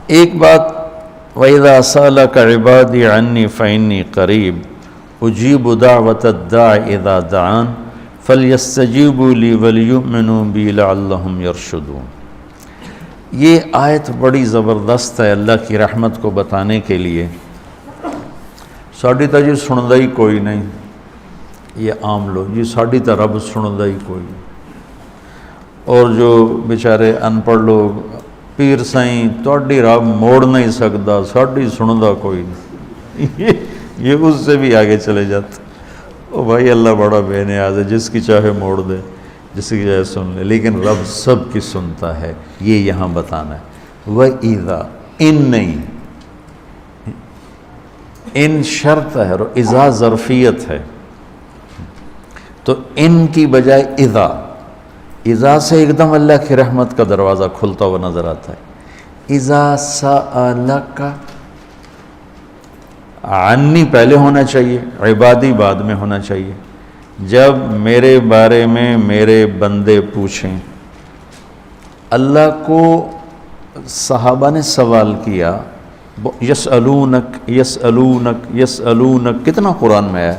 ایک بات وَإِذَا سَأَلَكَ عِبَادِي عَنِّي فَإِنِّي قَرِيبٌ أُجِيبُ دَعْوَةَ الدَّاعِ إِذَا دَعَانِ فَلْيَسْتَجِيبُوا لِي وَلْيُؤْمِنُوا بِي لَعَلَّهُمْ يَرْشُدُونَ۔ یہ آیت بڑی زبردست ہے اللہ کی رحمت کو بتانے کے لیے۔ ساڑی تا جی سندا ہی کوئی نہیں، یہ عام لوگ جی ساڑی تا رب سندا ہی کوئی نہیں، اور جو بیچارے ان پڑھ لوگ پیر سائیں تواڈی رب موڑ نہیں سکتا، ساڑی سندا کوئی نہیں، یہ اس سے بھی آگے چلے جاتے۔ او بھائی اللہ بڑا بے نیاز ہے، جس کی چاہے موڑ دے، جس کی چاہے سن لے، لیکن رب سب کی سنتا ہے، یہ یہاں بتانا ہے۔ وَإِذَا ان نہیں، ان شرط ہے، اور اذا ظرفیت ہے، تو ان کی بجائے اذا سے ایک دم اللہ کی رحمت کا دروازہ کھلتا ہوا نظر آتا ہے۔ اذا سألک عنی پہلے ہونا چاہیے، عبادی بعد میں ہونا چاہیے۔ جب میرے بارے میں میرے بندے پوچھیں، اللہ کو صحابہ نے سوال کیا، یسألونک یسألونک یسألونک، کتنا قرآن میں ہے،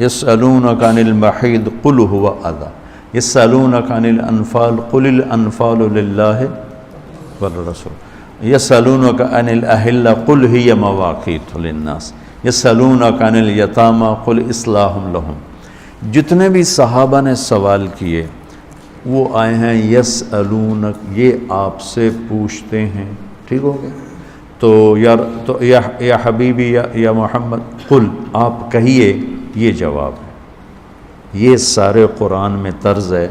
یسألونک عن المحیض قل هو اذی، یسألونک عن الانفال قل الانفال للہ والرسول، یسألونک عن الاہلہ قل ہی مواقیت للناس، یسألونک عن الیتامى قل اصلاح لہم۔ جتنے بھی صحابہ نے سوال کیے وہ آئے ہیں یسألونک، یہ آپ سے پوچھتے ہیں، ٹھیک ہو گیا؟ تو یا حبیبی یا محمد قل، آپ کہیے، یہ جواب ہے۔ یہ سارے قرآن میں طرز ہے،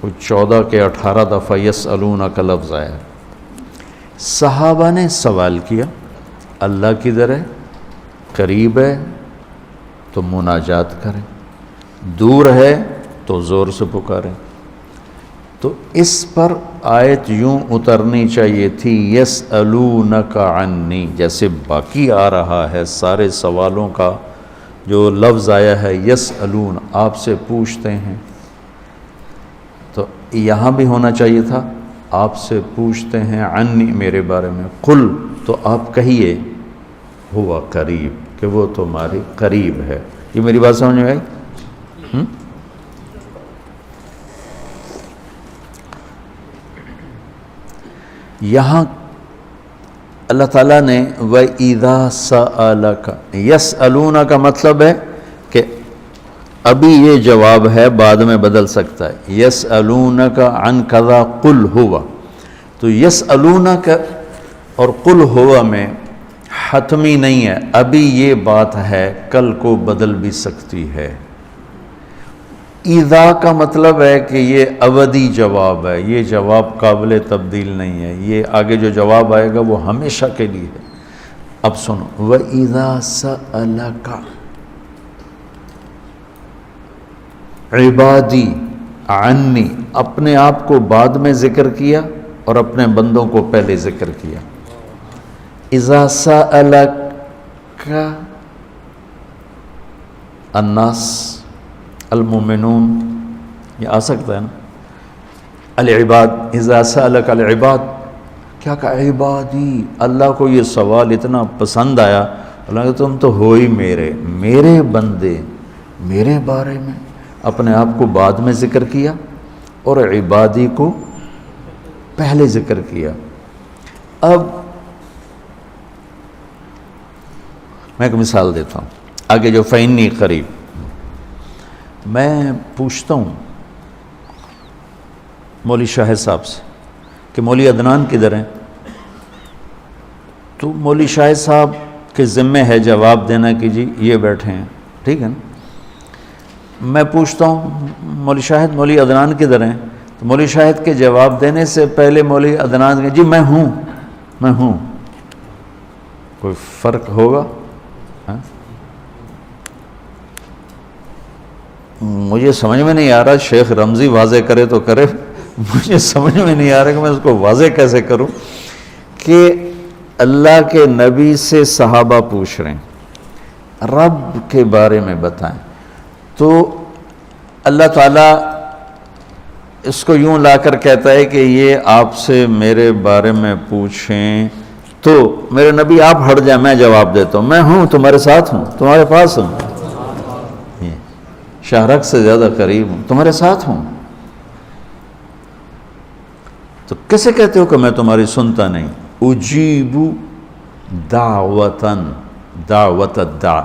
کچھ 14 کے 18 دفعہ یسألونک کا لفظ آیا ہے۔ صحابہ نے سوال کیا، اللہ کدھر ہے، قریب ہے تو مناجات کریں، دور ہے تو زور سے پکاریں۔ تو اس پر آیت یوں اترنی چاہیے تھی، یسألونک عنی، جیسے باقی آ رہا ہے سارے سوالوں کا جو لفظ آیا ہے یسألون، آپ سے پوچھتے ہیں، تو یہاں بھی ہونا چاہیے تھا آپ سے پوچھتے ہیں عنی، میرے بارے میں، قل، تو آپ کہیے ہوا قریب، کہ وہ تمہارے قریب ہے۔ یہ میری بات سمجھ میں آئی؟ یہاں اللہ تعالیٰ نے وَإِذَا سَأَلَكَ، یسألون کا مطلب ہے کہ ابھی یہ جواب ہے، بعد میں بدل سکتا ہے۔ یسألونک عن کذا قل ہوا، تو یسألونک اور قل ہوا میں حتمی نہیں ہے، ابھی یہ بات ہے، کل کو بدل بھی سکتی ہے۔ اذا کا مطلب ہے کہ یہ ابدی جواب ہے، یہ جواب قابل تبدیل نہیں ہے، یہ آگے جو جواب آئے گا وہ ہمیشہ کے لیے ہے۔ اب سنو، وَإِذَا سَأَلَكَ عبادی عنی، اپنے آپ کو بعد میں ذکر کیا اور اپنے بندوں کو پہلے ذکر کیا۔ اذا سألک الناس المؤمنون، یہ آ سکتا ہے نا، العباد، اذا سألک العباد، کیا کہا عبادی، اللہ کو یہ سوال اتنا پسند آیا، اللہ کہ تم تو ہو ہی میرے بندے، میرے بارے میں اپنے آپ کو بعد میں ذکر کیا اور عبادی کو پہلے ذکر کیا۔ اب میں ایک مثال دیتا ہوں آگے، جو فإنی قریب، میں پوچھتا ہوں مولوی شاہد صاحب سے کہ مولوی عدنان کدھر ہیں، تو مولوی شاہد صاحب کے ذمہ ہے جواب دینا کہ جی یہ بیٹھے ہیں، ٹھیک ہے نا۔ میں پوچھتا ہوں مولوی شاہد، مولوی عدنان کدھر ہیں، تو مولوی شاہد کے جواب دینے سے پہلے مولوی عدنان کہ جی میں ہوں، کوئی فرق ہوگا؟ مجھے سمجھ میں نہیں آ رہا، شیخ رمزی واضح کرے تو کرے، مجھے سمجھ میں نہیں آ رہا کہ میں اس کو واضح کیسے کروں کہ اللہ کے نبی سے صحابہ پوچھ رہے ہیں رب کے بارے میں بتائیں، تو اللہ تعالیٰ اس کو یوں لا کر کہتا ہے کہ یہ آپ سے میرے بارے میں پوچھیں تو میرے نبی آپ ہٹ جائیں، میں جواب دیتا ہوں، میں ہوں، تمہارے ساتھ ہوں، تمہارے پاس ہوں، شہرک سے زیادہ قریب ہوں، تمہارے ساتھ ہوں۔ تو کیسے کہتے ہو کہ میں تمہاری سنتا نہیں؟ اجیب دعوتاً، دعوت الدع،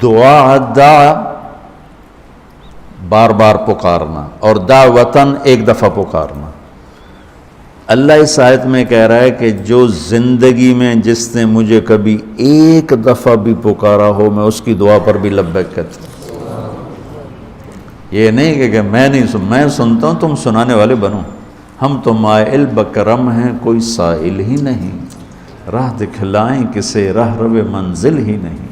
دعا دعا بار بار پکارنا، اور دعوتاً ایک دفعہ پکارنا۔ اللہ اس آیت میں کہہ رہا ہے کہ جو زندگی میں جس نے مجھے کبھی ایک دفعہ بھی پکارا ہو، میں اس کی دعا پر بھی لبیک کہتا ہوں۔ یہ نہیں کہ میں نہیں میں سنتا ہوں، تم سنانے والے بنو۔ ہم تو مائل بکرم ہیں، کوئی سائل ہی نہیں، راہ دکھلائیں کسے راہ رو منزل ہی نہیں۔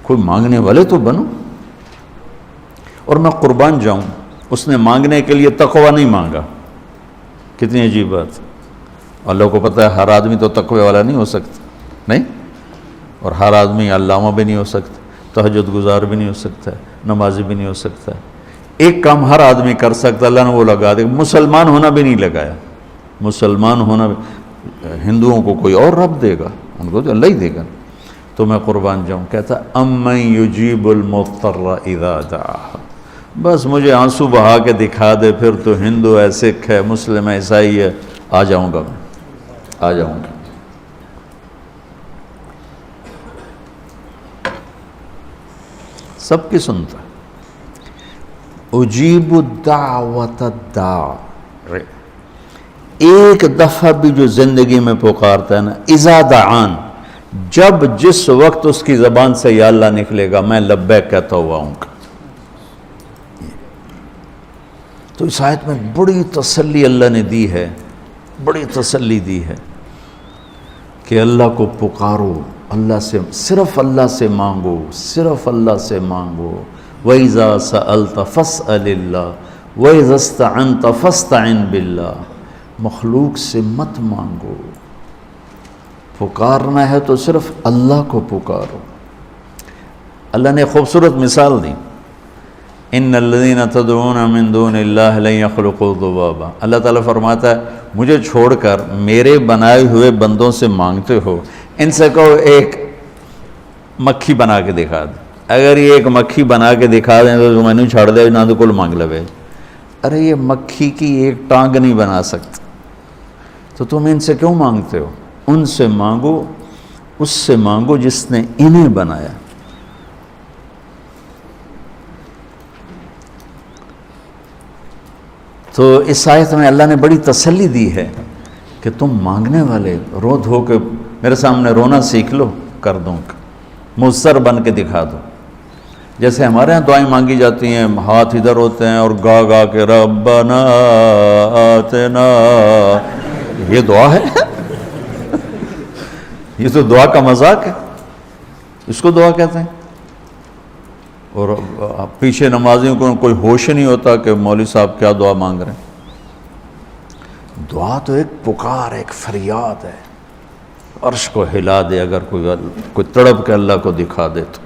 کوئی مانگنے والے تو بنو۔ اور میں قربان جاؤں، اس نے مانگنے کے لیے تقوی نہیں مانگا۔ کتنی عجیب بات۔ اللہ کو پتہ ہے ہر آدمی تو تقوی والا نہیں ہو سکتا، نہیں، اور ہر آدمی علامہ بھی نہیں ہو سکتا، تہجد گزار بھی نہیں ہو سکتا ہے، نمازی بھی نہیں ہو سکتا ہے۔ ایک کام ہر آدمی کر سکتا، اللہ نے وہ لگا دے، مسلمان ہونا بھی نہیں لگایا۔ مسلمان ہونا بھی، ہندوؤں کو کوئی اور رب دے گا، ان کو تو اللہ ہی دے گا۔ تو میں قربان جاؤں، کہتا امن یجیب المضطر اذا دعاہ، بس مجھے آنسو بہا کے دکھا دے، پھر تو ہندو ہے، سکھ ہے، مسلم ہے، عیسائی ہے، آ جاؤں گا، میں آ جاؤں گا۔ سب کی سنتا، اجیب الدعوت الداع، ایک دفعہ بھی جو زندگی میں پکارتا ہے نا، اذا دعان، جب جس وقت اس کی زبان سے یا اللہ نکلے گا، میں لبیک کہتا ہوا ہوں گا۔ تو اس آیت میں بڑی تسلی اللہ نے دی ہے، بڑی تسلی دی ہے کہ اللہ کو پکارو، اللہ سے، صرف اللہ سے مانگو، صرف اللہ سے مانگو۔ وَإِذَا سَأَلْتَ فَاسْأَلِ اللَّهِ وَإِذَا اسْتَعَنْتَ فَاسْتَعِنْ بِاللَّهِ، مخلوق سے مت مانگو، پکارنا ہے تو صرف اللہ کو پکارو۔ اللہ نے خوبصورت مثال دی، ان الذین تدعون من دون اللہ لن یخلقوا ذبابا، اللہ تعالیٰ فرماتا ہے مجھے چھوڑ کر میرے بنائے ہوئے بندوں سے مانگتے ہو، ان سے کہو ایک مکھی بنا کے دکھا دیں، اگر یہ ایک مکھی بنا کے دکھا دیں تو میں نے چھاڑ دے، نہ تو کل مانگ لوے۔ ارے یہ مکھی کی ایک ٹانگ نہیں بنا سکتا، تو تم ان سے کیوں مانگتے ہو؟ ان سے مانگو، اس سے مانگو جس نے انہیں بنایا۔ تو اس آیت میں اللہ نے بڑی تسلی دی ہے کہ تم مانگنے والے رو دھو کے میرے سامنے رونا سیکھ لو، کر دوں گا، مضطر بن کے دکھا دو۔ جیسے ہمارے ہاں دعائیں مانگی جاتی ہیں، ہاتھ ادھر ہوتے ہیں اور گا گا کے ربنا آتنا، یہ دعا ہے؟ یہ تو دعا کا مذاق ہے، اس کو دعا کہتے ہیں۔ اور پیچھے نمازیوں کو کوئی ہوش نہیں ہوتا کہ مولوی صاحب کیا دعا مانگ رہے ہیں۔ دعا تو ایک پکار، ایک فریاد ہے، عرش کو ہلا دے، اگر کوئی تڑپ کے اللہ کو دکھا دے تو۔